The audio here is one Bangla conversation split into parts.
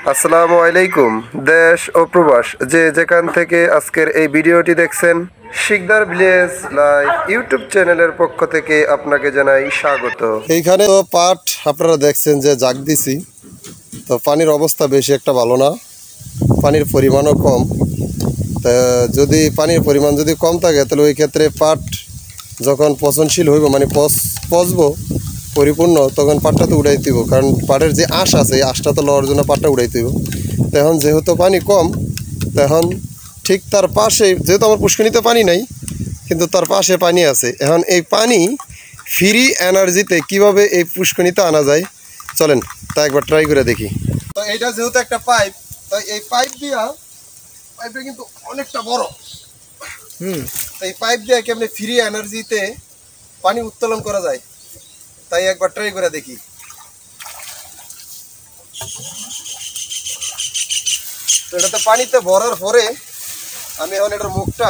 আসসালামু আলাইকুম। দেশ ও প্রবাস যে যেখান থেকে আজকের এই ভিডিওটি দেখছেন, শিকদার ভিলেজ লাইভ ইউটিউব চ্যানেলের পক্ষ থেকে আপনাকে জানাই স্বাগত। এইখানে তো পাট আপনারা দেখছেন যে জাগ দিছি, তো পানির অবস্থা বেশি একটা ভালো না, পানির পরিমাণও কম। তা যদি পানির পরিমাণ যদি কম থাকে তাহলে ওই ক্ষেত্রে পাট যখন পচনশীল হইব, মানে পচবো পরিপূর্ণ, তখন পাটটা তো উড়াই দিব, কারণ পাটের যে আঁশ আছে এই আঁশটা তো লওয়ার জন্য পাটটা উড়াই দিব। তখন যেহেতু পানি কম, তখন ঠিক তার পাশে, যেহেতু আমার পুষ্করিণীতে পানি নাই কিন্তু তার পাশে পানি আছে, এখন এই পানি ফ্রি এনার্জিতে কিভাবে এই পুষ্করিণীতে আনা যায় চলেন তা একবার ট্রাই করে দেখি। তো এইটা যেহেতু একটা পাইপ, তো এই পাইপটা কিন্তু অনেকটা বড়। এই পাইপ দিয়ে কেমনে ফ্রি এনার্জিতে পানি উত্তোলন করা যায় তাই একবার ট্রাই করে দেখি। তো এটাতে পানিতে ভরার পরে আমি এখন এটার মুখটা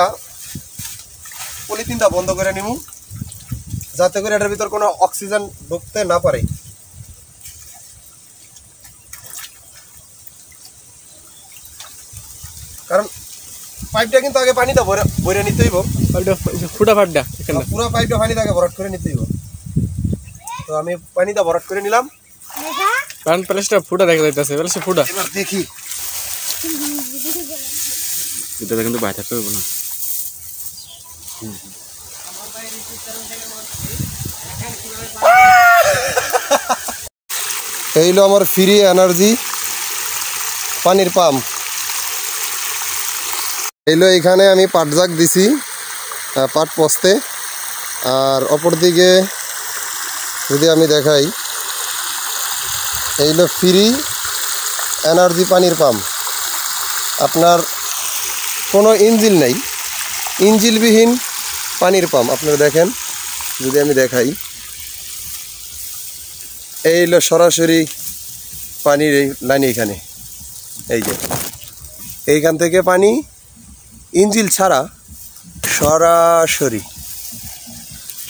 পলিথিনটা বন্ধ করে নিব, যাতে করে এটার ভিতর কোনো অক্সিজেন ঢুকতে না পারে। কারণ পাইপটা কিন্তু আগে পানিটা ভরে নিতে হইব, পুরো পাইপটা পানিতে আগে ভরাট করে নিতে হইব। তো আমি পানিটা ভরাট করে নিলাম, কারণ প্লাসটা ফুটা দেখা যাইতেছে, প্লাসটা ফুটা। এবার দেখি এটা কিন্তু বাইরে তো হবে না। এই হলো আমার ফ্রি এনার্জি পানির পাম্প। এইলো এখানে আমি পাট জাগ দিছি পাট পচতে, আর অপরদিকে যদি আমি দেখাই, এইলো ফ্রি এনার্জি পানির পাম্প। আপনার কোনো ইঞ্জিন নেই, ইঞ্জিনবিহীন পানির পাম্প। আপনারা দেখেন, যদি আমি দেখাই, এই হলো সরাসরি পানির এই লাইন। এখানে এই যে এইখান থেকে পানি ইঞ্জিন ছাড়া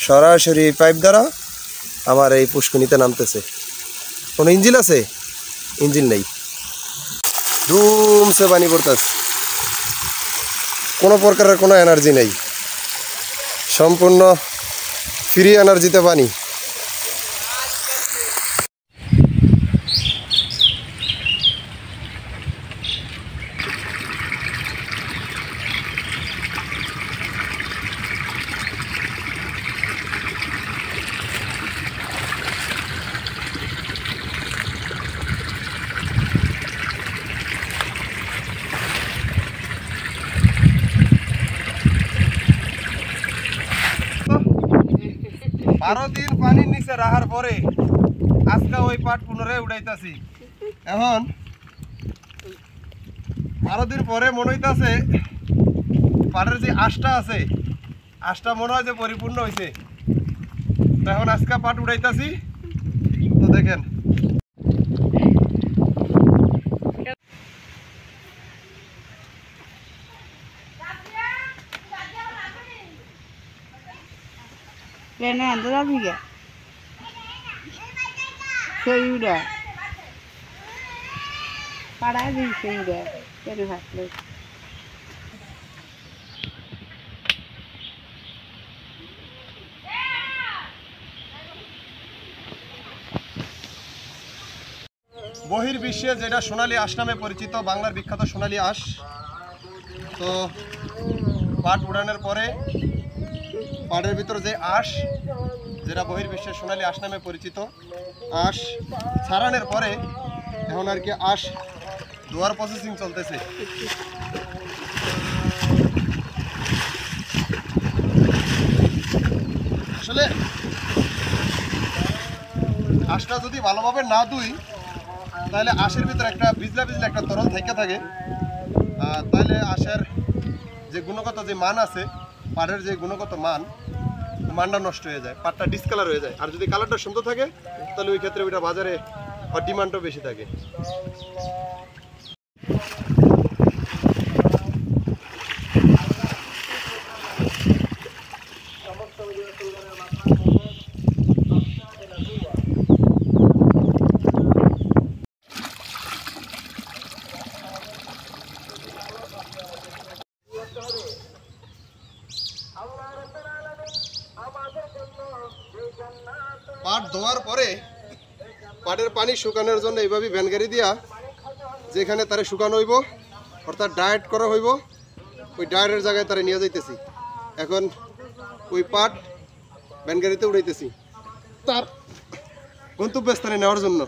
সরাসরি পাইপ দ্বারা আমার এই পুষ্করিণীতে নামতেছে। কোনো ইঞ্জিন আছে? ইঞ্জিন নেই, ধুমসে পানি পড়তেছে, কোনো প্রকারের কোনো এনার্জি নেই, সম্পূর্ণ ফ্রি এনার্জিতে পানি। বারো দিন পানির নিচে রাখার পরে আজকে ওই পাট পুনরায় উঠাইতেছি। এখন 12 দিন পরে মনে হইতেছে পাটের যে আঁশটা আছে, আঁশটা মনে হয় যে পরিপূর্ণ হয়েছে। তো এখন আজকে পাট উঠাইতেছি, তো দেখেন বহির্বিশ্বে যেটা সোনালী আঁশ নামে পরিচিত, বাংলার বিখ্যাত সোনালী আঁশ। তো পাট উড়ানোর পরে পাটের ভিতর যে আঁশ, যেটা বহির্বিশ্বে সোনালী আঁশ নামে পরিচিত, আঁশ ছাড়ানোর পরে এখন আর কি আঁশ ধোয়ার প্রসেসিং চলতেছে। আসলে আঁশটা যদি ভালোভাবে না ধুই তাহলে আঁশের ভিতরে একটা ভিজলা একটা তরল থেকে থাকে, তাহলে আঁশের যে গুণগত যে মান আছে, পাটের যে গুণগত মানটা নষ্ট হয়ে যায়, পাটটা ডিসকালার হয়ে যায়। আর যদি কালারটা সুন্দর থাকে তাহলে ওই ক্ষেত্রে ওইটা বাজারে ডিমান্ডও বেশি থাকে। পাট ধোয়ার পরে পাটের পানি শুকানোর জন্য এইভাবে ভ্যান গাড়ি দিয়া যেখানে তারে শুকানো হইব অর্থাৎ ডায়েট করা হইব ওই ডায়েটের জায়গায় তারে নিয়ে যাইতেছি। এখন ওই পাট ভ্যান গাড়িতে উড়াইতেছি তার গন্তব্যস্থানে নেওয়ার জন্য।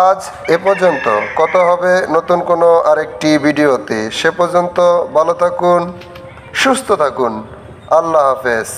আজ এ পর্যন্ত, কত হবে নতুন কোনো আরেকটি ভিডিওতে। সে পর্যন্ত ভালো থাকুন, সুস্থ থাকুন। আল্লাহ হাফেজ।